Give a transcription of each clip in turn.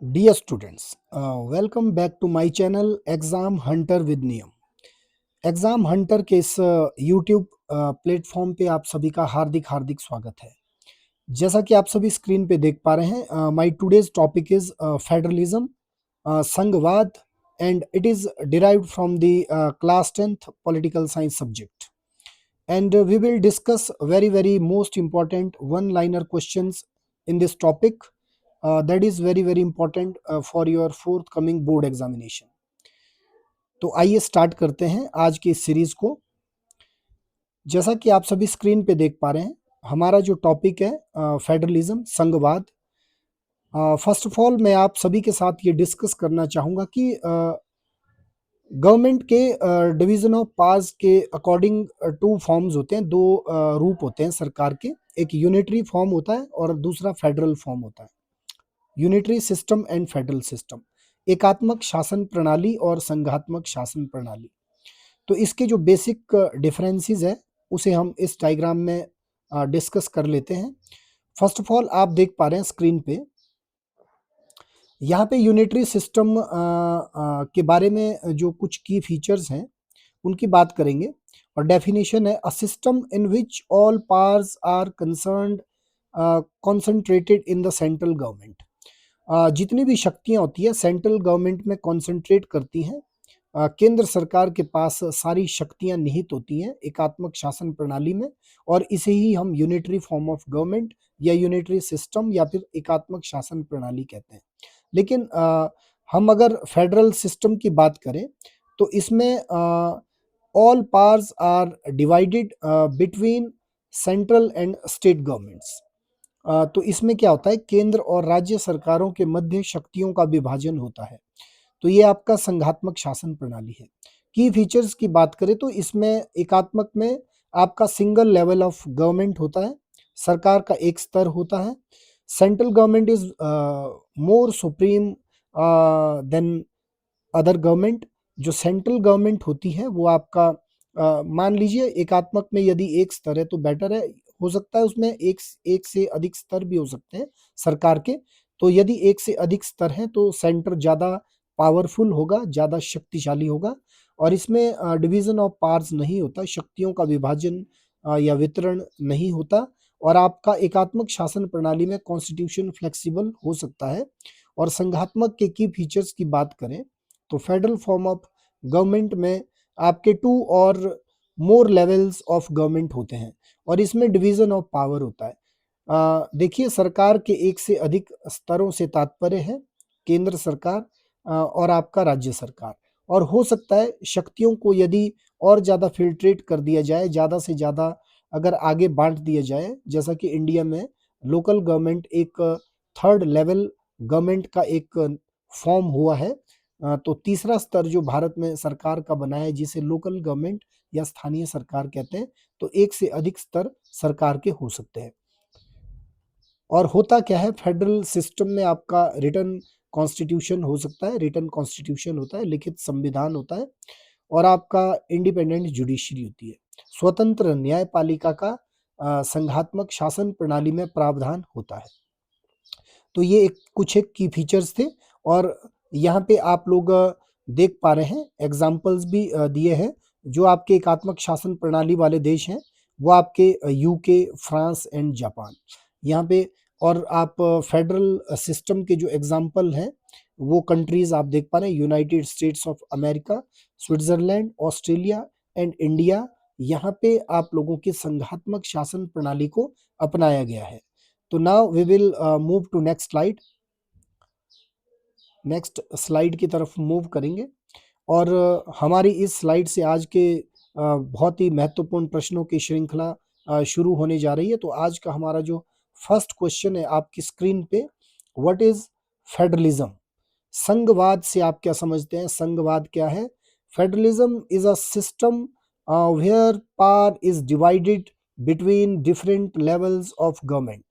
Dear students, welcome back to my channel exam Hunter with नियम। Exam Hunter के इस YouTube platform पे आप सभी का हार्दिक हार्दिक स्वागत है। जैसा कि आप सभी स्क्रीन पे देख पा रहे हैं, my today's topic is federalism, संघवाद, and it is derived from the class 10th political science subject. And we will discuss very most important one liner questions in this topic, that is very important for your forthcoming board examination. तो आइए start करते हैं आज की इस series को। जैसा कि आप सभी स्क्रीन पे देख पा रहे हैं, हमारा जो टॉपिक है फेडरलिज्म, संघवाद। फर्स्ट ऑफ ऑल मैं आप सभी के साथ ये डिस्कस करना चाहूँगा कि गवर्नमेंट के डिवीजन ऑफ पावर्स के अकॉर्डिंग टू फॉर्म्स होते हैं, दो रूप होते हैं सरकार के। एक यूनिटरी फॉर्म होता है और दूसरा फेडरल फॉर्म होता है। Unitary system and federal system, एकात्मक शासन प्रणाली और संघात्मक शासन प्रणाली। तो इसके जो बेसिक डिफरेंसेस है उसे हम इस डायग्राम में डिस्कस कर लेते हैं। फर्स्ट ऑफ ऑल आप देख पा रहे हैं स्क्रीन पे, यहाँ पे यूनिटरी सिस्टम के बारे में जो कुछ की फीचर्स हैं उनकी बात करेंगे। और डेफिनेशन है a system in which all powers are concerned concentrated in the central government. जितनी भी शक्तियाँ होती है सेंट्रल गवर्नमेंट में कॉन्सेंट्रेट करती हैं। केंद्र सरकार के पास सारी शक्तियां निहित होती हैं एकात्मक शासन प्रणाली में, और इसे ही हम यूनिटरी फॉर्म ऑफ गवर्नमेंट या यूनिटरी सिस्टम या फिर एकात्मक शासन प्रणाली कहते हैं। लेकिन हम अगर फेडरल सिस्टम की बात करें तो इसमें all powers are divided between central and state governments. तो इसमें क्या होता है, केंद्र और राज्य सरकारों के मध्य शक्तियों का विभाजन होता है। तो ये आपका संघात्मक शासन प्रणाली है। की फीचर्स की बात करें तो इसमें एकात्मक में आपका सिंगल लेवल ऑफ गवर्नमेंट होता है, सरकार का एक स्तर होता है। Central government is more supreme than other government. जो सेंट्रल गवर्नमेंट होती है वो आपका मान लीजिए एकात्मक में यदि एक स्तर है तो बेटर है, हो सकता है उसमें एक से अधिक स्तर भी हो सकते हैं सरकार के। तो यदि एक से अधिक स्तर है तो सेंटर ज़्यादा पावरफुल होगा, ज़्यादा शक्तिशाली होगा। और इसमें डिवीजन ऑफ पावर्स नहीं होता, शक्तियों का विभाजन या वितरण नहीं होता। और आपका एकात्मक शासन प्रणाली में कॉन्स्टिट्यूशन फ्लेक्सिबल हो सकता है। और संघात्मक के की फीचर्स की बात करें तो फेडरल फॉर्म ऑफ गवर्नमेंट में आपके टू और मोर लेवल्स ऑफ गवर्नमेंट होते हैं और इसमें डिवीजन ऑफ पावर होता है। देखिए, सरकार के एक से अधिक स्तरों से तात्पर्य है केंद्र सरकार और आपका राज्य सरकार। और हो सकता है शक्तियों को यदि और ज़्यादा फिल्ट्रेट कर दिया जाए, ज़्यादा से ज़्यादा अगर आगे बांट दिया जाए, जैसा कि इंडिया में लोकल गवर्नमेंट एक थर्ड लेवल गवर्नमेंट का एक फॉर्म हुआ है। तो तीसरा स्तर जो भारत में सरकार का बना है जिसे लोकल गवर्नमेंट या स्थानीय सरकार कहते हैं, तो एक से अधिक स्तर सरकार के हो सकते हैं। और होता क्या है, फेडरल सिस्टम में आपका रिटन कॉन्स्टिट्यूशन हो सकता है, रिटन कॉन्स्टिट्यूशन होता है, लिखित संविधान होता है। और आपका इंडिपेंडेंट जुडिशरी होती है, स्वतंत्र न्यायपालिका का संघात्मक शासन प्रणाली में प्रावधान होता है। तो ये कुछ एक की फीचर्स थे। और यहाँ पे आप लोग देख पा रहे हैं एग्जाम्पल्स भी दिए हैं। जो आपके एकात्मक शासन प्रणाली वाले देश हैं वो आपके यूके, फ्रांस एंड जापान यहाँ पे। और आप फेडरल सिस्टम के जो एग्जाम्पल हैं वो कंट्रीज आप देख पा रहे हैं, United states of America, Switzerland, Australia and India. यहाँ पे आप लोगों की संघात्मक शासन प्रणाली को अपनाया गया है। तो now we will move to next slide. Next slide की तरफ मूव करेंगे। और हमारी इस स्लाइड से आज के बहुत ही महत्वपूर्ण प्रश्नों की श्रृंखला शुरू होने जा रही है। तो आज का हमारा जो फर्स्ट क्वेश्चन है आपकी स्क्रीन पे, व्हाट इज फेडरलिज्म? संघवाद से आप क्या समझते हैं? संघवाद क्या है? Federalism is a system where power is divided between different levels of government.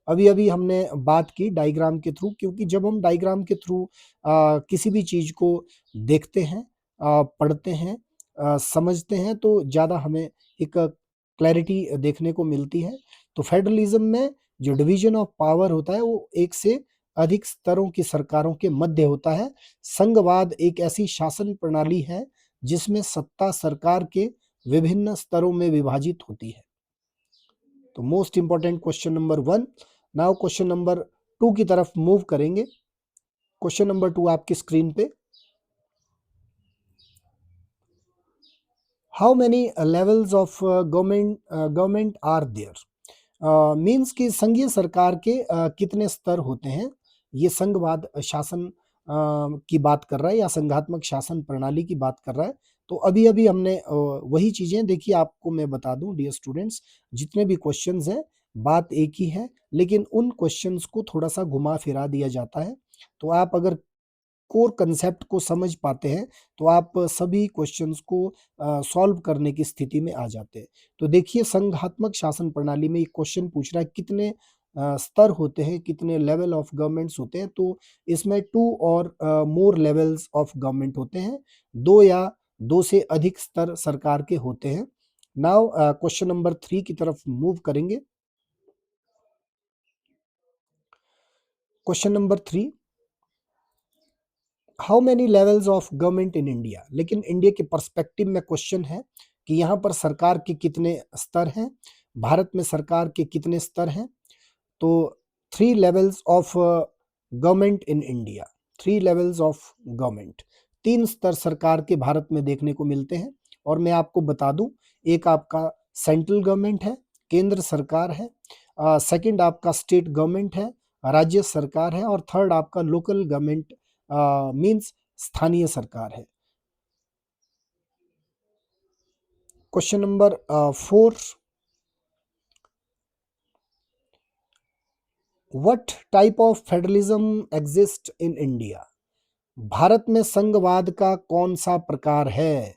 अभी अभी हमने बात की डायग्राम के थ्रू, क्योंकि जब हम डायग्राम के थ्रू किसी भी चीज़ को देखते हैं, पढ़ते हैं, समझते हैं तो ज़्यादा हमें एक क्लैरिटी देखने को मिलती है। तो फेडरलिज्म में जो डिवीजन ऑफ पावर होता है वो एक से अधिक स्तरों की सरकारों के मध्य होता है। संघवाद एक ऐसी शासन प्रणाली है जिसमें सत्ता सरकार के विभिन्न स्तरों में विभाजित होती है। तो most important question number 1। Now question number 2 की तरफ मूव करेंगे। क्वेश्चन नंबर 2 आपकी स्क्रीन पे। How many levels of government are there? Means कि संघीय सरकार के कितने स्तर होते हैं। ये संघवाद शासन की बात कर रहा है या संघात्मक शासन प्रणाली की बात कर रहा है। तो अभी अभी हमने वही चीजें देखी। आपको मैं बता दूं डियर स्टूडेंट्स, जितने भी क्वेश्चंस हैं बात एक ही है, लेकिन उन क्वेश्चंस को थोड़ा सा घुमा फिरा दिया जाता है। तो आप अगर कोर कंसेप्ट को समझ पाते हैं तो आप सभी क्वेश्चंस को सॉल्व करने की स्थिति में आ जाते हैं। तो देखिए, संघात्मक शासन प्रणाली में एक क्वेश्चन पूछ रहा है कितने स्तर होते हैं, कितने लेवल ऑफ गवर्नमेंट्स होते हैं। तो इसमें 2 और मोर लेवल्स ऑफ गवर्नमेंट होते हैं। 2 या 2 से अधिक स्तर सरकार के होते हैं। नाउ क्वेश्चन नंबर 3 की तरफ मूव करेंगे। Question number 3, how many levels of government in India. लेकिन इंडिया के पर्सपेक्टिव में क्वेश्चन है कि यहाँ पर सरकार के कितने स्तर हैं, भारत में सरकार के कितने स्तर हैं। तो 3 levels of government in India, 3 levels of government, 3 स्तर सरकार के भारत में देखने को मिलते हैं। और मैं आपको बता दूं, एक आपका सेंट्रल गवर्नमेंट है, केंद्र सरकार है। सेकंड आपका स्टेट गवर्नमेंट है, राज्य सरकार है। और थर्ड आपका लोकल गवर्नमेंट मीन्स स्थानीय सरकार है। Question number 4, what type of federalism exist in India. Bharat में संघवाद का कौन सा प्रकार है।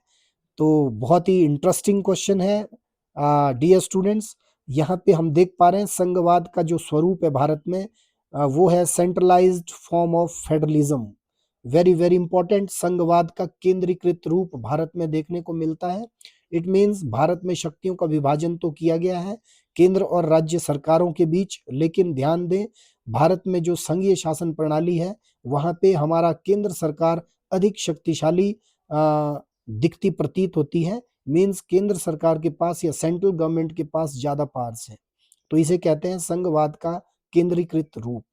तो बहुत ही इंटरेस्टिंग क्वेश्चन है डियर स्टूडेंट्स। यहाँ पे हम देख पा रहे हैं संघवाद का जो स्वरूप है भारत में, वो है centralised form of federalism. Very very important, संघवाद का केंद्रीकृत रूप भारत में देखने को मिलता है। इट मीन्स भारत में शक्तियों का विभाजन तो किया गया है केंद्र और राज्य सरकारों के बीच, लेकिन ध्यान दें भारत में जो संघीय शासन प्रणाली है वहां पे हमारा केंद्र सरकार अधिक शक्तिशाली दिखती प्रतीत होती है। मीन्स केंद्र सरकार के पास या सेंट्रल गवर्नमेंट के पास ज्यादा पावर्स है। तो इसे कहते हैं संघवाद का केंद्रीकृत रूप।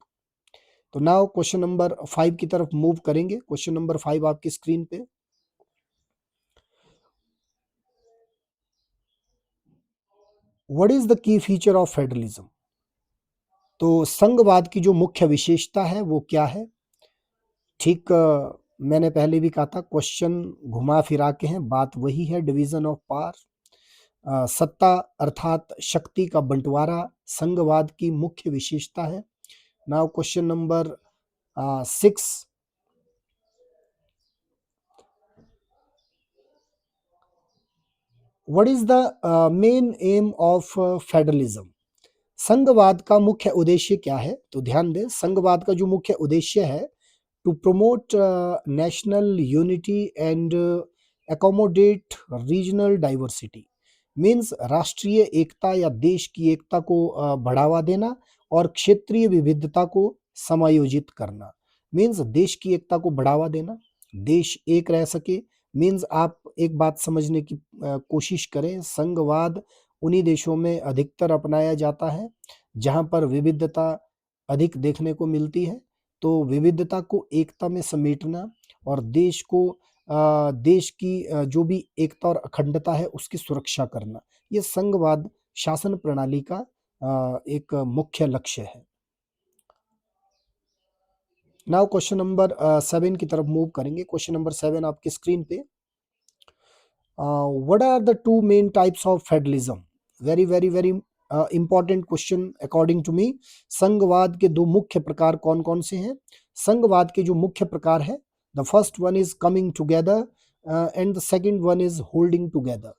तो नाउ क्वेश्चन नंबर 5 की तरफ मूव करेंगे। क्वेश्चन नंबर 5 आपकी स्क्रीन पे। What is the key feature of federalism. तो संघवाद की जो मुख्य विशेषता है वो क्या है। ठीक मैंने पहले भी कहा था, क्वेश्चन घुमा फिरा के हैं, बात वही है, डिवीजन ऑफ पावर। सत्ता अर्थात शक्ति का बंटवारा संघवाद की मुख्य विशेषता है। Now question number 6, what is the main M of federalism. संघवाद का मुख्य उद्देश्य क्या है। तो ध्यान दें, संघवाद का जो मुख्य उद्देश्य है, to promote national unity and accommodate regional diversity. Means राष्ट्रीय एकता या देश की एकता को बढ़ावा देना और क्षेत्रीय विविधता को समायोजित करना। मीन्स देश की एकता को बढ़ावा देना, देश एक रह सके। मीन्स आप एक बात समझने की कोशिश करें, संघवाद उन्हीं देशों में अधिकतर अपनाया जाता है जहां पर विविधता अधिक देखने को मिलती है। तो विविधता को एकता में समेटना और देश को देश की जो भी एकता और अखंडता है उसकी सुरक्षा करना, ये संघवाद शासन प्रणाली का एक मुख्य लक्ष्य है। नाउ क्वेश्चन नंबर 7 की तरफ मूव करेंगे। क्वेश्चन नंबर 7 आपकी स्क्रीन पे। What are the 2 main types of federalism. Very very very important question according to me. संघवाद के 2 मुख्य प्रकार कौन कौन से हैं। संघवाद के जो मुख्य प्रकार है, the first one is coming together and the second one is holding together.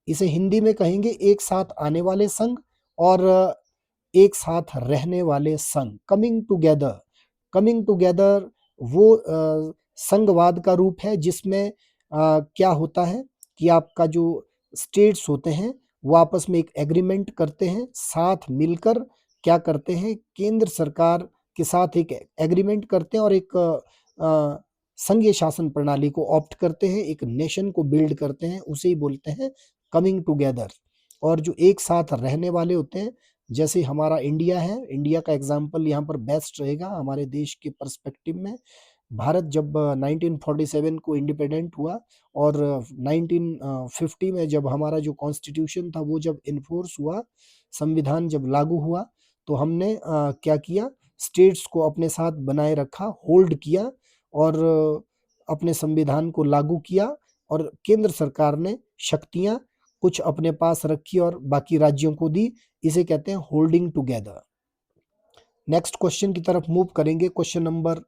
इसे हिंदी में कहेंगे एक साथ आने वाले संघ और एक साथ रहने वाले संघ। कमिंग टुगेदर, कमिंग टुगेदर वो संघवाद का रूप है जिसमें क्या होता है कि आपका जो स्टेट्स होते हैं वो आपस में एक एग्रीमेंट करते हैं, साथ मिलकर क्या करते हैं, केंद्र सरकार के साथ एक एग्रीमेंट करते हैं और एक संघीय शासन प्रणाली को ऑप्ट करते हैं, एक नेशन को बिल्ड करते हैं, उसे ही बोलते हैं कमिंग टुगेदर। और जो एक साथ रहने वाले होते हैं, जैसे हमारा इंडिया है, इंडिया का एग्जाम्पल यहाँ पर बेस्ट रहेगा हमारे देश के पर्सपेक्टिव में। भारत जब 1947 को इंडिपेंडेंट हुआ और 1950 में जब हमारा जो कॉन्स्टिट्यूशन था वो जब इन्फोर्स हुआ, संविधान जब लागू हुआ, तो हमने क्या किया, स्टेट्स को अपने साथ बनाए रखा, होल्ड किया और अपने संविधान को लागू किया और केंद्र सरकार ने शक्तियां कुछ अपने पास रखी और बाकी राज्यों को दी। इसे कहते हैं होल्डिंग टुगेदर। नेक्स्ट क्वेश्चन की तरफ मूव करेंगे। Question number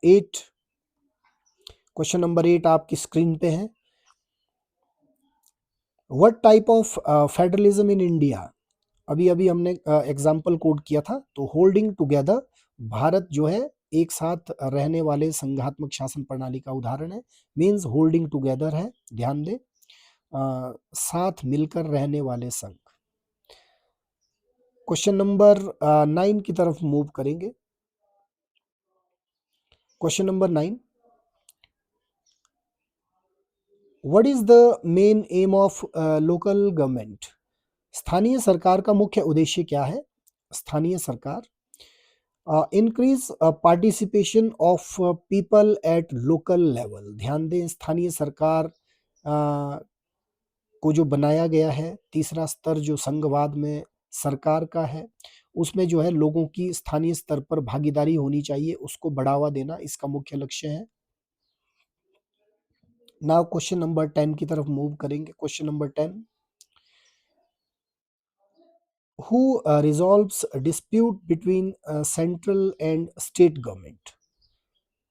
8। क्वेश्चन नंबर 8 आपकी स्क्रीन पे है। What type of federalism in India? अभी अभी हमने एग्जाम्पल कोड किया था, तो होल्डिंग टुगेदर, भारत जो है एक साथ रहने वाले संघात्मक शासन प्रणाली का उदाहरण है। मीन्स होल्डिंग टुगेदर है, ध्यान दें, साथ मिलकर रहने वाले संघ। क्वेश्चन नंबर 9 की तरफ मूव करेंगे। Question number 9, what is the main M of local government? स्थानीय सरकार का मुख्य उद्देश्य क्या है? स्थानीय सरकार increase participation of people at local level. ध्यान दें, स्थानीय सरकार को जो बनाया गया है, तीसरा स्तर जो संघवाद में सरकार का है, उसमें जो है लोगों की स्थानीय स्तर पर भागीदारी होनी चाहिए, उसको बढ़ावा देना इसका मुख्य लक्ष्य है। नाउ क्वेश्चन नंबर 10 की तरफ मूव करेंगे। Question number 10, who resolves a dispute between central and state government?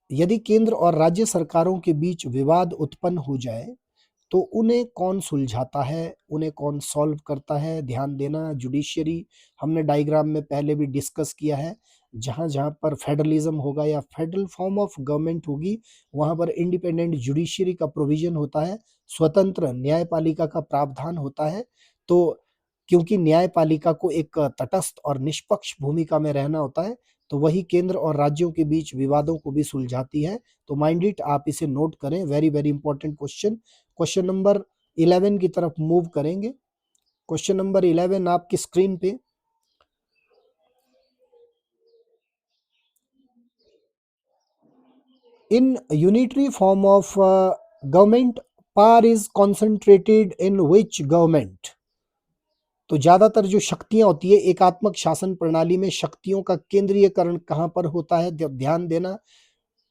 यदि केंद्र और राज्य सरकारों के बीच विवाद उत्पन्न हो जाए तो उन्हें कौन सुलझाता है, उन्हें कौन सॉल्व करता है? ध्यान देना, जुडिशियरी हमने डायग्राम में पहले भी डिस्कस किया है। जहां जहां पर फेडरलिज्म होगा या फेडरल फॉर्म ऑफ गवर्नमेंट होगी, वहां पर इंडिपेंडेंट जुडिशियरी का प्रोविजन होता है, स्वतंत्र न्यायपालिका का प्रावधान होता है। तो क्योंकि न्यायपालिका को एक तटस्थ और निष्पक्ष भूमिका में रहना होता है, तो वही केंद्र और राज्यों के बीच विवादों को भी सुलझाती है। तो माइंड इट, आप इसे नोट करें, very very important question. Question number 11 की तरफ मूव करेंगे। क्वेश्चन नंबर 11 आपकी स्क्रीन पे। In unitary form of government, power is concentrated in which government? तो ज्यादातर जो शक्तियां होती है एकात्मक शासन प्रणाली में, शक्तियों का केंद्रीयकरण कहां पर होता है? ध्यान देना,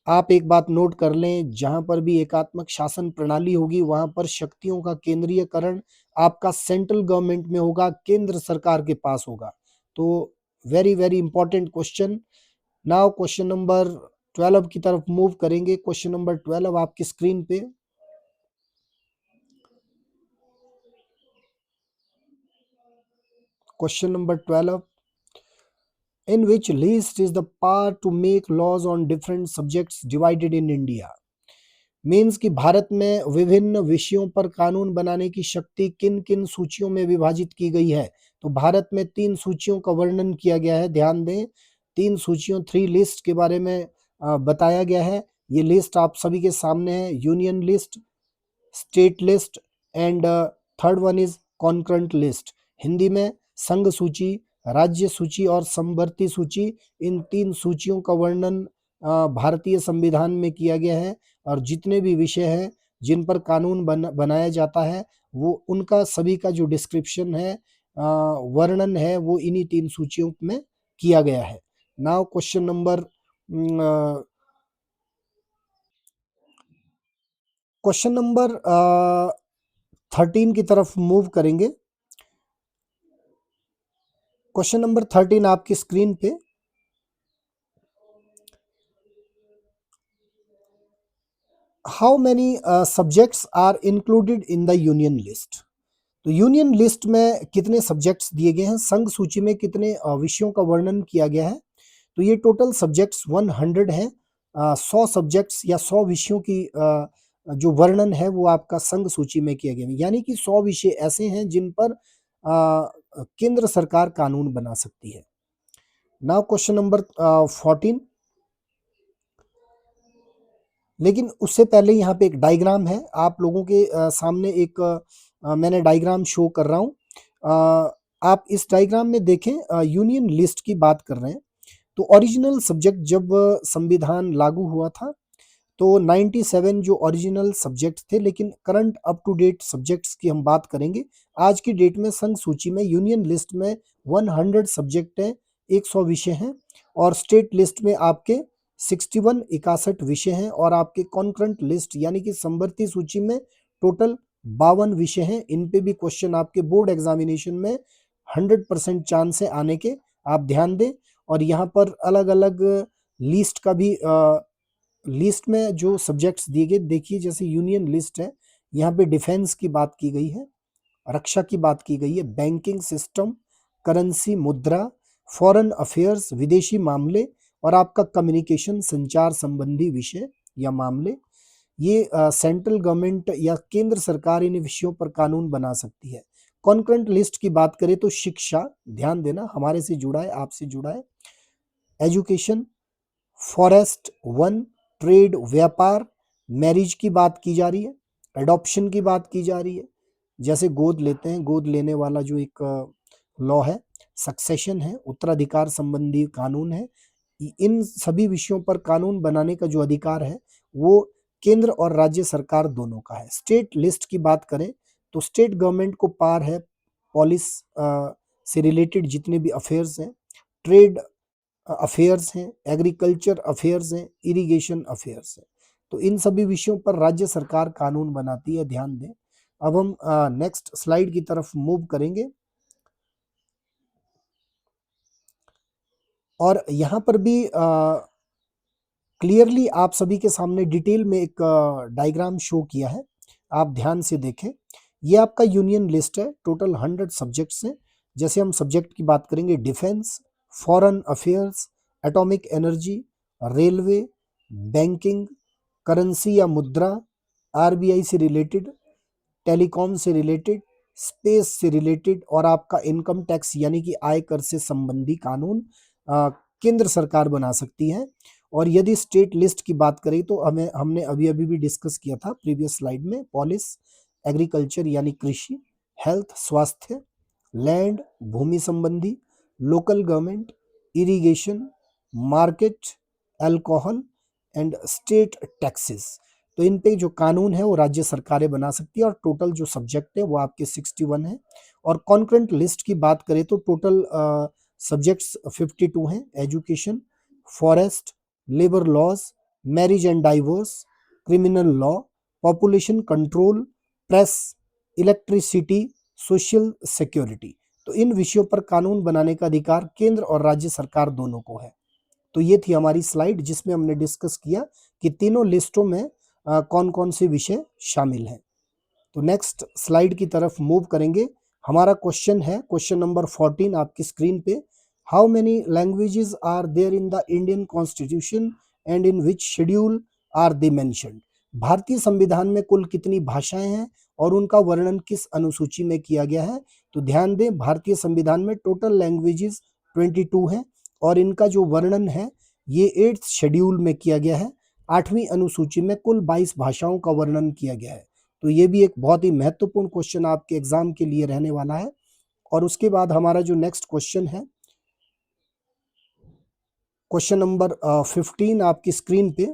आप एक बात नोट कर लें, जहां पर भी एकात्मक शासन प्रणाली होगी वहां पर शक्तियों का केंद्रीयकरण आपका सेंट्रल गवर्नमेंट में होगा, केंद्र सरकार के पास होगा। तो very very important question. Now question number 12 की तरफ मूव करेंगे। क्वेश्चन नंबर 12 आपकी स्क्रीन पे। Question number 12, in which list is the power to make laws on different subjects divided in India? Means कि भारत में विभिन्न विषयों पर कानून बनाने की शक्ति किन किन सूचियों में विभाजित की गई है? तो भारत में 3 सूचियों का वर्णन किया गया है। ध्यान दें, 3 सूचियों, 3 लिस्ट के बारे में बताया गया है। ये लिस्ट आप सभी के सामने है, union list, state list and third one is concurrent list. Hindi में संघ सूची, राज्य सूची और समवर्ती सूची। इन 3 सूचियों का वर्णन भारतीय संविधान में किया गया है और जितने भी विषय हैं जिन पर कानून बनाया जाता है वो उनका सभी का जो डिस्क्रिप्शन है, वर्णन है, वो इन्हीं 3 सूचियों में किया गया है। नाउ क्वेश्चन नंबर 13 की तरफ मूव करेंगे। क्वेश्चन नंबर 13 आपकी स्क्रीन पे। How many subjects are included in the union list? तो यूनियन लिस्ट में कितने सब्जेक्ट्स दिए गए हैं? संघ सूची में कितने विषयों का वर्णन किया गया है? तो ये टोटल सब्जेक्ट्स 100 है। 100 सब्जेक्ट्स या 100 विषयों की जो वर्णन है वो आपका संघ सूची में किया गया है। यानी कि 100 विषय ऐसे हैं जिन पर केंद्र सरकार कानून बना सकती है। Now question number 14। लेकिन उससे पहले यहाँ पे एक डायग्राम है, आप लोगों के सामने एक मैंने डायग्राम शो कर रहा हूँ। आप इस डायग्राम में देखें, यूनियन लिस्ट की बात कर रहे हैं। तो ओरिजिनल सब्जेक्ट जब संविधान लागू हुआ था तो 97 जो ओरिजिनल सब्जेक्ट थे, लेकिन current up to date subjects की हम बात करेंगे। आज की डेट में संघ सूची में यूनियन लिस्ट में 100 सब्जेक्ट हैं, 100 विषय हैं, और स्टेट लिस्ट में आपके 61 61 विषय हैं, और आपके कॉन्करेंट लिस्ट यानी कि समवर्ती सूची में टोटल 52 विषय हैं। इन पे भी क्वेश्चन आपके बोर्ड एग्जामिनेशन में 100% चांस है आने के, आप ध्यान दें। और यहाँ पर अलग अलग लिस्ट का भी लिस्ट में जो सब्जेक्ट्स दिए गए, देखिए जैसे यूनियन लिस्ट है, यहाँ पे डिफेंस की बात की गई है, रक्षा की बात की गई है, बैंकिंग सिस्टम, करेंसी मुद्रा, फॉरेन अफेयर्स विदेशी मामले, और आपका कम्युनिकेशन संचार संबंधी विषय या मामले। ये सेंट्रल गवर्नमेंट या केंद्र सरकार इन विषयों पर कानून बना सकती है। कॉन्करेंट लिस्ट की बात करें तो शिक्षा, ध्यान देना हमारे से जुड़ा है, आपसे जुड़ा है, एजुकेशन, फॉरेस्ट, वन, ट्रेड, व्यापार, मैरिज की बात की जा रही है, एडॉप्शन की बात की जा रही है, जैसे गोद लेते हैं, गोद लेने वाला जो एक लॉ है, सक्सेशन है, उत्तराधिकार संबंधी कानून है। इन सभी विषयों पर कानून बनाने का जो अधिकार है वो केंद्र और राज्य सरकार दोनों का है। स्टेट लिस्ट की बात करें तो स्टेट गवर्नमेंट को पार है पॉलिस से रिलेटेड जितने भी अफेयर्स हैं, ट्रेड अफेयर्स हैं, एग्रीकल्चर अफेयर्स हैं, इरिगेशन अफेयर्स हैं। तो इन सभी विषयों पर राज्य सरकार कानून बनाती है, ध्यान दें। अब हम नेक्स्ट स्लाइड की तरफ मूव करेंगे, और यहाँ पर भी क्लियरली आप सभी के सामने डिटेल में एक डायग्राम शो किया है, आप ध्यान से देखें। ये आपका यूनियन लिस्ट है, टोटल 100 सब्जेक्ट्स हैं। जैसे हम सब्जेक्ट की बात करेंगे, defence, foreign affairs, atomic energy, railway, banking, currency या मुद्रा, आरबीआई से रिलेटेड, टेलीकॉम से रिलेटेड, स्पेस से रिलेटेड, और आपका इनकम टैक्स यानी कि आयकर से संबंधी कानून केंद्र सरकार बना सकती है। और यदि स्टेट लिस्ट की बात करें तो हमें हमने अभी अभी भी डिस्कस किया था प्रीवियस स्लाइड में, पॉलिस, एग्रीकल्चर यानी कृषि, हेल्थ स्वास्थ्य, लैंड भूमि संबंधी, local government, irrigation, market, alcohol and state taxes. तो इन पे जो कानून है वो राज्य सरकारें बना सकती है, और टोटल जो सब्जेक्ट है वो आपके 61 है। और कॉन्करेंट लिस्ट की बात करें तो टोटल सब्जेक्ट्स 52 हैं, education, forest, labour laws, marriage and divorce, criminal law, population control, press, electricity, social security. तो इन विषयों पर कानून बनाने का अधिकार केंद्र और राज्य सरकार दोनों को है। तो ये थी हमारी स्लाइड जिसमें हमने डिस्कस किया कि तीनों लिस्टों में कौन कौन से विषय शामिल हैं। तो नेक्स्ट स्लाइड की तरफ मूव करेंगे। हमारा क्वेश्चन है क्वेश्चन नंबर 14 आपकी स्क्रीन पे। How many languages are there in the Indian constitution and in which schedule are they mentioned? भारतीय संविधान में कुल कितनी भाषाएं हैं और उनका वर्णन किस अनुसूची में किया गया है? तो ध्यान दें, भारतीय संविधान में टोटल लैंग्वेजेस 22 हैं, और इनका जो वर्णन है ये 8th शेड्यूल में किया गया है। 8वीं अनुसूची में कुल 22 भाषाओं का वर्णन किया गया है। तो ये भी एक बहुत ही महत्वपूर्ण क्वेश्चन आपके एग्जाम के लिए रहने वाला है। और उसके बाद हमारा जो नेक्स्ट क्वेश्चन है, क्वेश्चन नंबर 15 आपकी स्क्रीन पे।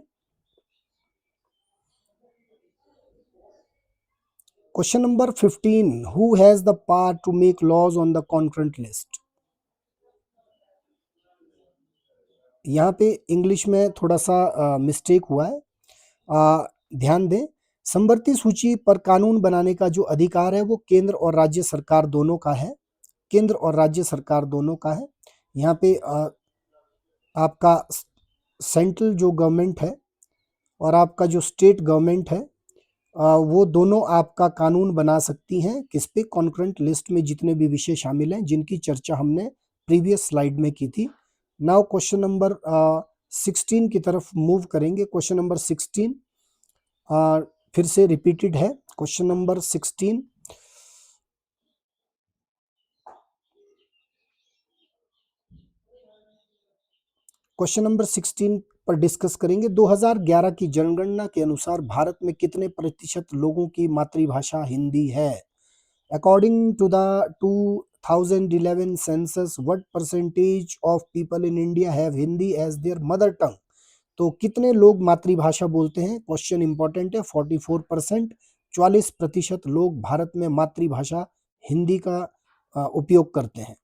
Question number 15, who has the power to make laws on the concurrent list? यहाँ पे इंग्लिश में थोड़ा सा मिस्टेक हुआ है, ध्यान दें। समवर्ती सूची पर कानून बनाने का जो अधिकार है वो केंद्र और राज्य सरकार दोनों का है, केंद्र और राज्य सरकार दोनों का है। यहाँ पे आपका सेंट्रल जो गवर्नमेंट है और आपका जो स्टेट गवर्नमेंट है, वो दोनों आपका कानून बना सकती हैं किस पे? कॉन्करेंट लिस्ट में जितने भी विषय शामिल हैं जिनकी चर्चा हमने प्रीवियस स्लाइड में की थी। नाउ क्वेश्चन नंबर 16 की तरफ मूव करेंगे। क्वेश्चन नंबर 16 फिर से रिपीटेड है। क्वेश्चन नंबर 16, क्वेश्चन नंबर 16 पर डिस्कस करेंगे। 2011 की जनगणना के अनुसार भारत में कितने प्रतिशत लोगों की मातृभाषा हिंदी है? According to the 2011 census, what percentage of people in India have Hindi as their mother tongue? तो कितने लोग मातृभाषा बोलते हैं? क्वेश्चन इंपॉर्टेंट है। 44%, 44% लोग भारत में मातृभाषा हिंदी का उपयोग करते हैं।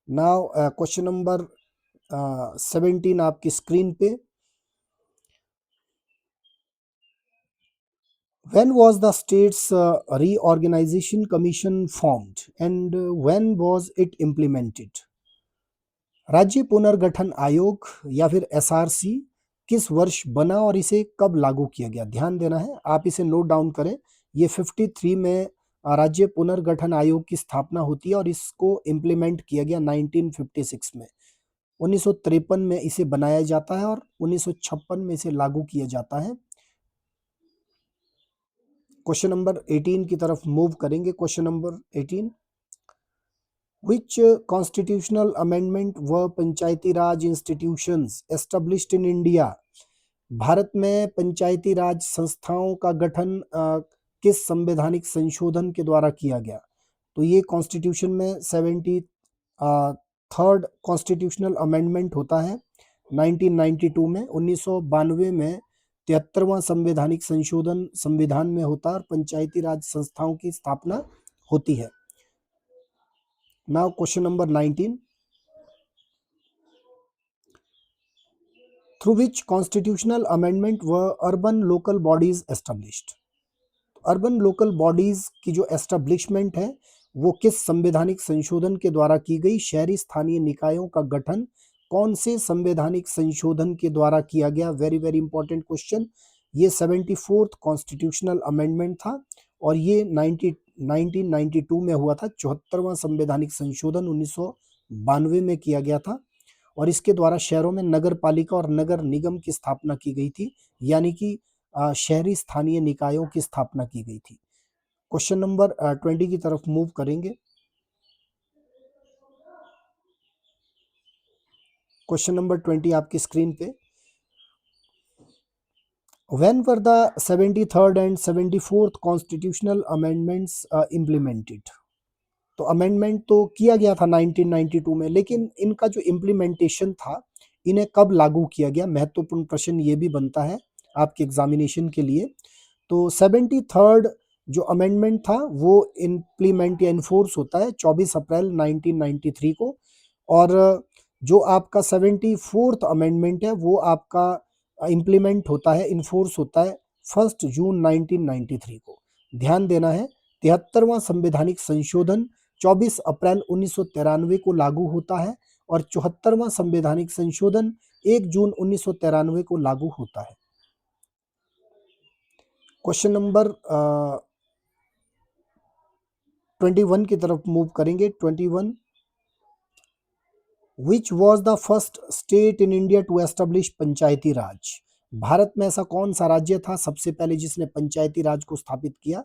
नाउ क्वेश्चन नंबर 17 आपकी स्क्रीन पे। When was the state's reorganization commission formed and when was it implemented? राज्य पुनर्गठन आयोग या फिर एसआरसी किस वर्ष बना और इसे कब लागू किया गया? ध्यान देना है, आप इसे नोट डाउन करें। ये 53 में राज्य पुनर्गठन आयोग की स्थापना होती है और इसको इम्प्लीमेंट किया गया 1956 में। 1953 में इसे बनाया जाता है और 1956 में इसे लागू किया जाता है। क्वेश्चन नंबर 18 की तरफ मूव करेंगे। Question number 18, Which constitutional amendment were Panchayati Raj institutions established in India? Bharat में पंचायती राज संस्थाओं का गठन किस संवैधानिक संशोधन के द्वारा किया गया? तो ये कॉन्स्टिट्यूशन में 73rd कॉन्स्टिट्यूशनल अमेंडमेंट होता है 1992 में। 1992 में 73वां संवैधानिक संशोधन संविधान में होता है और पंचायती राज संस्थाओं की स्थापना होती है। Now question number 19, through which constitutional amendment were urban local bodies established? Urban local bodies की जो एस्टेब्लिशमेंट है वो किस संवैधानिक संशोधन के द्वारा की गई? शहरी स्थानीय निकायों का गठन कौन से संवैधानिक संशोधन के द्वारा किया गया? Very very important question. ये 74th कॉन्स्टिट्यूशनल अमेंडमेंट था और ये 1992 में हुआ था। 74वां संवैधानिक संशोधन 1992 में किया गया था और इसके द्वारा शहरों में नगर पालिका और नगर निगम की स्थापना की गई थी, यानी कि शहरी स्थानीय निकायों की स्थापना की गई थी। क्वेश्चन नंबर 20 की तरफ मूव करेंगे। क्वेश्चन नंबर 20 आपकी स्क्रीन पे। When were the 73rd and 74th constitutional amendments implemented? तो अमेंडमेंट तो किया गया था 1992 में, लेकिन इनका जो इम्प्लीमेंटेशन था इन्हें कब लागू किया गया? महत्वपूर्ण प्रश्न ये भी बनता है आपके एग्जामिनेशन के लिए। तो 73rd जो अमेंडमेंट था वो इम्प्लीमेंट या इन्फोर्स होता है 24 अप्रैल 1993 को, और जो आपका 74th अमेंडमेंट है वो आपका इम्प्लीमेंट होता है, इन्फोर्स होता है 1 जून 1993 को। ध्यान देना है, 73वां संवैधानिक संशोधन 24 अप्रैल 1993 को लागू होता है और 74वां संवैधानिक संशोधन 1 जून 1993 को लागू होता है। क्वेश्चन नंबर 21 की तरफ मूव करेंगे। 21, which was the first state in India to establish panchayati raj? भारत में ऐसा कौन सा राज्य था सबसे पहले जिसने पंचायती राज को स्थापित किया?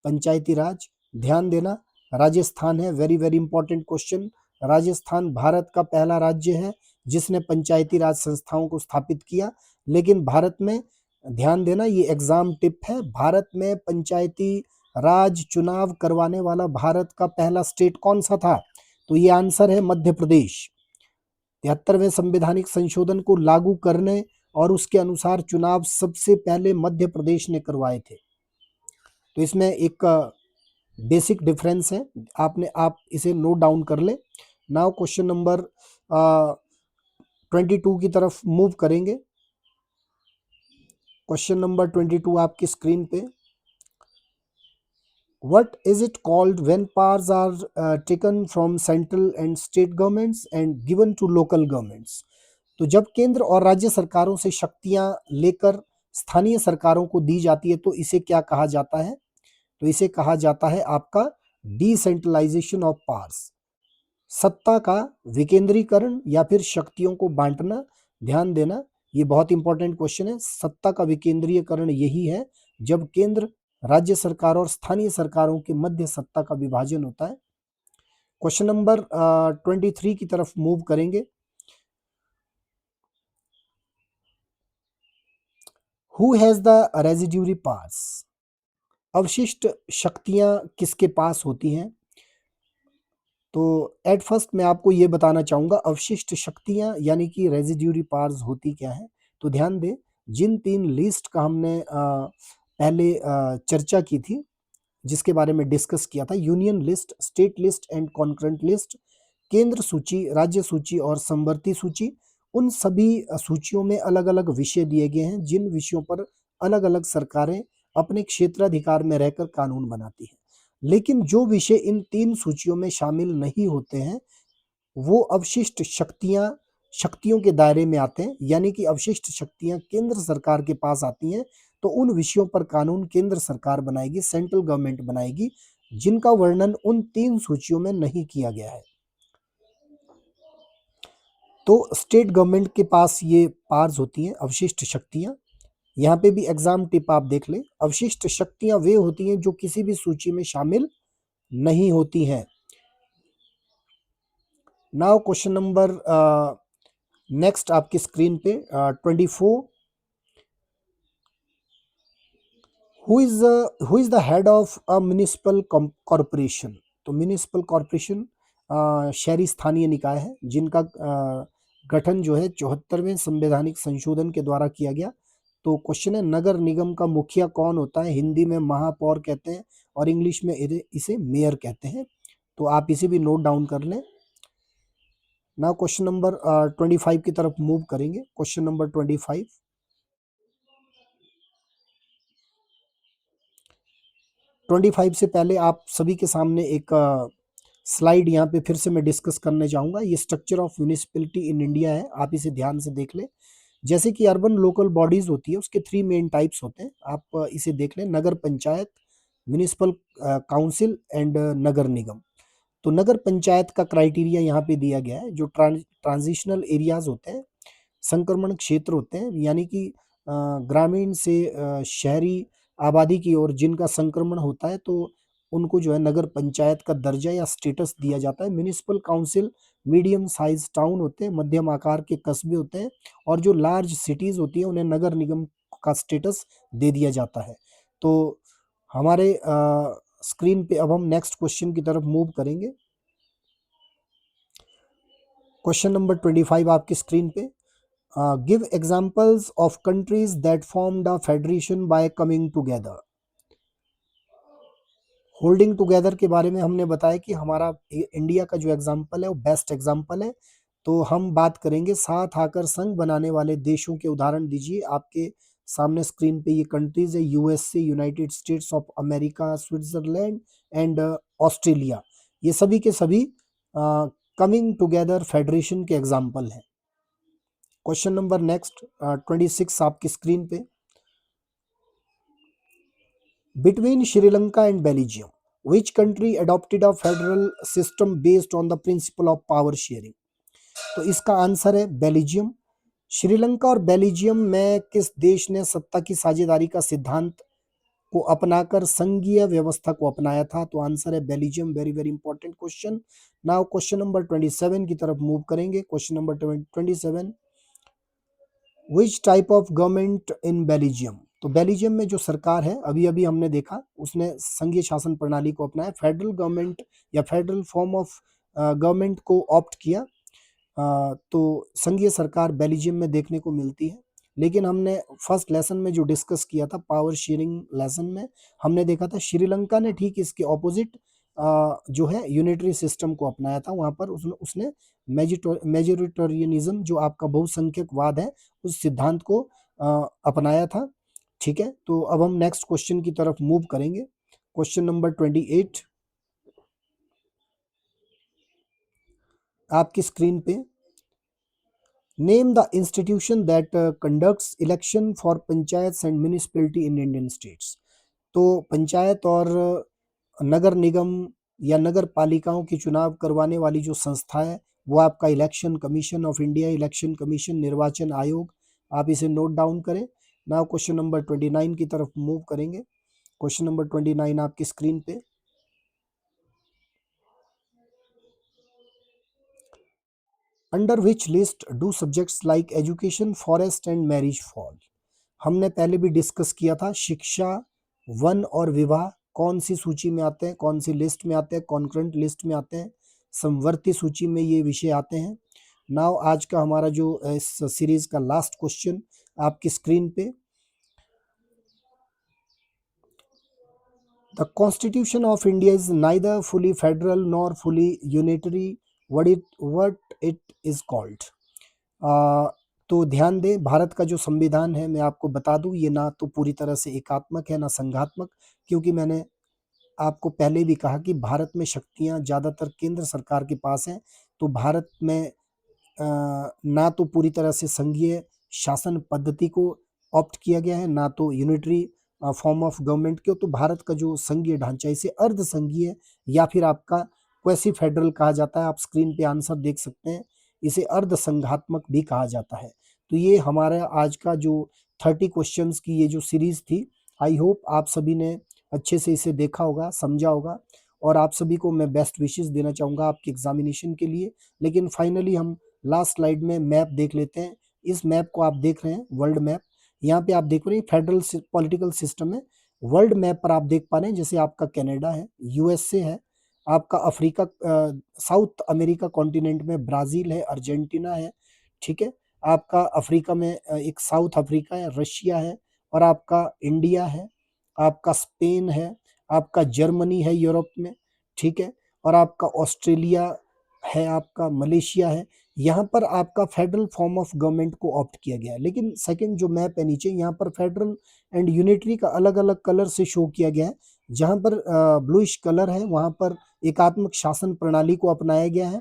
पंचायती राज, ध्यान देना, राजस्थान है। Very very important question. Rajasthan Bharat का पहला राज्य है जिसने पंचायती राज संस्थाओं को स्थापित किया। लेकिन भारत में, ध्यान देना, ये एग्जाम टिप है, भारत में पंचायती राज चुनाव करवाने वाला भारत का पहला स्टेट कौन सा था? तो ये आंसर है मध्य प्रदेश। 73वें संवैधानिक संशोधन को लागू करने और उसके अनुसार चुनाव सबसे पहले मध्य प्रदेश ने करवाए थे। तो इसमें एक बेसिक डिफरेंस है, आप इसे नोट डाउन कर ले। नाउ क्वेश्चन नंबर 22 की तरफ मूव करेंगे। क्वेश्चन नंबर 22 आपकी स्क्रीन पे। What is it called when powers are taken from central and state governments and given to local governments? तो जब केंद्र और राज्य सरकारों से शक्तियां लेकर स्थानीय सरकारों को दी जाती है तो इसे क्या कहा जाता है? तो इसे कहा जाता है आपका डिसेंट्रलाइजेशन ऑफ पावर्स, सत्ता का विकेंद्रीकरण या फिर शक्तियों को बांटना। ध्यान देना, ये बहुत इंपॉर्टेंट क्वेश्चन है। सत्ता का विकेंद्रीकरण यही है जब केंद्र, राज्य सरकार और स्थानीय सरकारों के मध्य सत्ता का विभाजन होता है। क्वेश्चन नंबर 23 की तरफ मूव करेंगे। Who has the residuary powers? अवशिष्ट शक्तियां किसके पास होती हैं? तो एट फर्स्ट मैं आपको ये बताना चाहूँगा अवशिष्ट शक्तियाँ यानी कि रेज़िड्यूरी पावर्स होती क्या हैं? तो ध्यान दें, जिन 3 लिस्ट का हमने पहले चर्चा की थी, जिसके बारे में डिस्कस किया था, union list, state list and concurrent list, केंद्र सूची, राज्य सूची और समवर्ती सूची, उन सभी सूचियों में अलग-अलग विषय दिए गए हैं, जिन विषयों पर अलग-अलग सरकारें अपने क्षेत्राधिकार में रहकर कानून बनाती हैं। लेकिन जो विषय इन 3 सूचियों में शामिल नहीं होते हैं, वो अवशिष्ट शक्तियों के दायरे में आते हैं, यानी कि अवशिष्ट शक्तियाँ केंद्र सरकार के पास आती हैं, तो उन विषयों पर कानून केंद्र सरकार बनाएगी, सेंट्रल गवर्नमेंट बनाएगी, जिनका वर्णन उन 3 सूचियों में नहीं किया गया है। तो स्टेट गवर्नमेंट के पास ये पावर्स होती हैं, अवशिष्ट शक्तियाँ। यहाँ पे भी एग्जाम टिप आप देख लें, अवशिष्ट शक्तियाँ वे होती हैं जो किसी भी सूची में शामिल नहीं होती हैं। नाउ क्वेश्चन नंबर नेक्स्ट आपकी स्क्रीन पे 24, who is the head of a municipal corporation? तो म्युनिसिपल कॉरपोरेशन शहरी स्थानीय निकाय है, जिनका गठन जो है 74वें संवैधानिक संशोधन के द्वारा किया गया। तो क्वेश्चन है, नगर निगम का मुखिया कौन होता है? हिंदी में महापौर कहते हैं और इंग्लिश में इसे मेयर कहते हैं। तो आप इसे भी नोट डाउन कर लें। नाउ क्वेश्चन नंबर 25 की तरफ मूव करेंगे। क्वेश्चन नंबर 25 से पहले आप सभी के सामने एक स्लाइड यहाँ पे फिर से मैं डिस्कस करने चाहूँगा। ये structure of municipality in India है, आप इसे ध्यान से देख लें। जैसे कि अर्बन लोकल बॉडीज होती है, उसके 3 मेन टाइप्स होते हैं, आप इसे देख लें। नगर पंचायत, म्यूनिसिपल काउंसिल एंड नगर निगम। तो नगर पंचायत का क्राइटेरिया यहाँ पे दिया गया है, जो ट्रांजिशनल एरियाज होते हैं, संक्रमण क्षेत्र होते हैं, यानी कि ग्रामीण से शहरी आबादी की ओर जिनका संक्रमण होता है, तो उनको जो है नगर पंचायत का दर्जा या स्टेटस दिया जाता है। Municipal council medium size town होते हैं, मध्यम आकार के कस्बे होते हैं, और जो लार्ज सिटीज होती है उन्हें नगर निगम का स्टेटस दे दिया जाता है। तो हमारे स्क्रीन पे अब हम नेक्स्ट क्वेश्चन की तरफ मूव करेंगे। क्वेश्चन नंबर 25 आपकी स्क्रीन पे, give examples of countries that formed a federation bye coming together. Holding together के बारे में हमने बताया कि हमारा इंडिया का जो एग्जाम्पल है वो बेस्ट एग्जाम्पल है। तो हम बात करेंगे साथ आकर संघ बनाने वाले देशों के उदाहरण दीजिए। आपके सामने स्क्रीन पे ये कंट्रीज है, USA, United states of America, Switzerland and Australia. ये सभी के सभी कमिंग टुगेदर फेडरेशन के एग्जाम्पल हैं। क्वेश्चन नंबर नेक्स्ट 26 आपकी स्क्रीन पे, between Sri Lanka and Belgium, which country adopted a federal system based on the principle of power sharing? तो इसका आंसर है बेल्जियम। श्रीलंका और बेल्जियम में किस देश ने सत्ता की साझेदारी का सिद्धांत को अपनाकर संघीय व्यवस्था को अपनाया था? तो आंसर है Belgium. Very very important question. Now question number 27 की तरफ मूव करेंगे। Question number 27, which type of government in Belgium? तो बेल्जियम में जो सरकार है, अभी अभी हमने देखा, उसने संघीय शासन प्रणाली को अपनाया, फेडरल गवर्नमेंट या फेडरल फॉर्म ऑफ गवर्नमेंट को ऑप्ट किया। तो संघीय सरकार बेल्जियम में देखने को मिलती है। लेकिन हमने फर्स्ट लेसन में जो डिस्कस किया था, पावर शेयरिंग लेसन में, हमने देखा था श्रीलंका ने ठीक इसके ऑपोजिट जो है यूनिटरी सिस्टम को अपनाया था। वहां पर उसने मेजोरिटेरियनिज्म, जो आपका बहुसंख्यकवाद है, उस सिद्धांत को अपनाया था। ठीक है, तो अब हम नेक्स्ट क्वेश्चन की तरफ मूव करेंगे। क्वेश्चन नंबर 28 आपकी स्क्रीन पे, name the institution that conducts election for panchayat and municipality in Indian states. तो पंचायत और नगर निगम या नगर पालिकाओं के चुनाव करवाने वाली जो संस्था है, वो आपका election commission of India, election commission, निर्वाचन आयोग। आप इसे नोट डाउन करें। नाउ क्वेश्चन नंबर 29 की तरफ मूव करेंगे। क्वेश्चन नंबर 29 आपकी स्क्रीन पे, under which list do subjects like education, forest and marriage fall? हमने पहले भी डिस्कस किया था, शिक्षा, वन और विवाह कौन सी सूची में आते हैं, कौन सी लिस्ट में आते हैं, कॉन्करेंट लिस्ट में आते हैं, समवर्ती सूची में ये विषय आते हैं। नाउ आज का हमारा जो इस सीरीज का लास्ट क्वेश्चन आपकी स्क्रीन पे, the constitution of India is neither fully federal nor fully unitary, what it is called. तो ध्यान दें, भारत का जो संविधान है, मैं आपको बता दूं, ये ना तो पूरी तरह से एकात्मक है ना संघात्मक, क्योंकि मैंने आपको पहले भी कहा कि भारत में शक्तियां ज़्यादातर केंद्र सरकार के पास हैं। तो भारत में ना तो पूरी तरह से संघीय शासन पद्धति को ऑप्ट किया गया है, ना तो यूनिटरी फॉर्म ऑफ गवर्नमेंट के। तो भारत का जो संघीय ढांचा, इसे अर्ध संघीय या फिर आपका क्वेसी फेडरल कहा जाता है। आप स्क्रीन पे आंसर देख सकते हैं, इसे अर्ध संघात्मक भी कहा जाता है। तो ये हमारा आज का जो 30 क्वेश्चंस की ये जो सीरीज थी, आई होप आप सभी ने अच्छे से इसे देखा होगा, समझा होगा, और आप सभी को मैं बेस्ट विशेस देना चाहूँगा आपके एग्जामिनेशन के लिए। लेकिन फाइनली हम लास्ट स्लाइड में मैप देख लेते हैं। इस मैप को आप देख रहे हैं, वर्ल्ड मैप। यहाँ पे आप देख रहे हैं फेडरल पॉलिटिकल सिस्टम है। वर्ल्ड मैप पर आप देख पा रहे हैं, जैसे आपका कनाडा है, यूएसए है, आपका अफ्रीका, साउथ अमेरिका कॉन्टिनेंट में ब्राजील है, अर्जेंटीना है, ठीक है। आपका अफ्रीका में एक साउथ अफ्रीका है, रशिया है, और आपका इंडिया है, आपका स्पेन है, आपका जर्मनी है यूरोप में, ठीक है, और आपका ऑस्ट्रेलिया है, आपका मलेशिया है। यहाँ पर आपका फेडरल फॉर्म ऑफ गवर्नमेंट को ऑप्ट किया गया है। लेकिन सेकंड जो मैप है नीचे, यहाँ पर फेडरल एंड यूनिटरी का अलग अलग कलर से शो किया गया है। जहाँ पर ब्लूइश कलर है, वहाँ पर एकात्मक शासन प्रणाली को अपनाया गया है,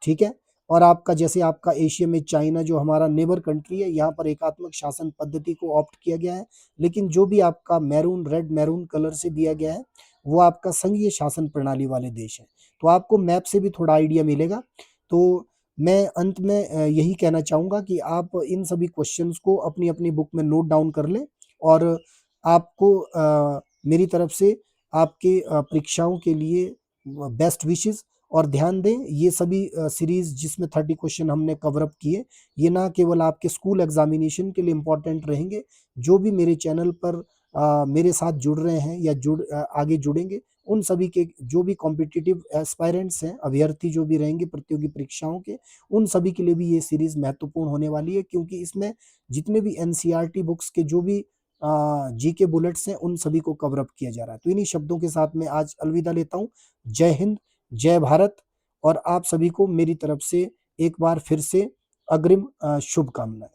ठीक है। और आपका जैसे आपका एशिया में चाइना जो हमारा नेबर कंट्री है, यहाँ पर एकात्मक शासन पद्धति को ऑप्ट किया गया है। लेकिन जो भी आपका मैरून, रेड मैरून कलर से दिया गया है, वो आपका संघीय शासन प्रणाली वाले देश है। तो आपको मैप से भी थोड़ा आइडिया मिलेगा। तो मैं अंत में यही कहना चाहूँगा कि आप इन सभी क्वेश्चंस को अपनी अपनी बुक में नोट डाउन कर लें, और आपको मेरी तरफ से आपके परीक्षाओं के लिए बेस्ट विशेस। और ध्यान दें, ये सभी सीरीज जिसमें 30 क्वेश्चन हमने कवर अप किए, ये ना केवल आपके स्कूल एग्जामिनेशन के लिए इम्पोर्टेंट रहेंगे। जो भी मेरे चैनल पर मेरे साथ जुड़ रहे हैं या आगे जुड़ेंगे, उन सभी के जो भी कॉम्पिटिटिव एस्पायरेंट्स हैं, अभ्यर्थी जो भी रहेंगे प्रतियोगी परीक्षाओं के, उन सभी के लिए भी ये सीरीज महत्वपूर्ण होने वाली है। क्योंकि इसमें जितने भी एनसीईआरटी बुक्स के जो भी जीके बुलेट्स हैं, उन सभी को कवर अप किया जा रहा है। तो इन्हीं शब्दों के साथ मैं आज अलविदा लेता हूँ। जय हिंद, जय भारत, और आप सभी को मेरी तरफ से एक बार फिर से अग्रिम शुभकामनाएं।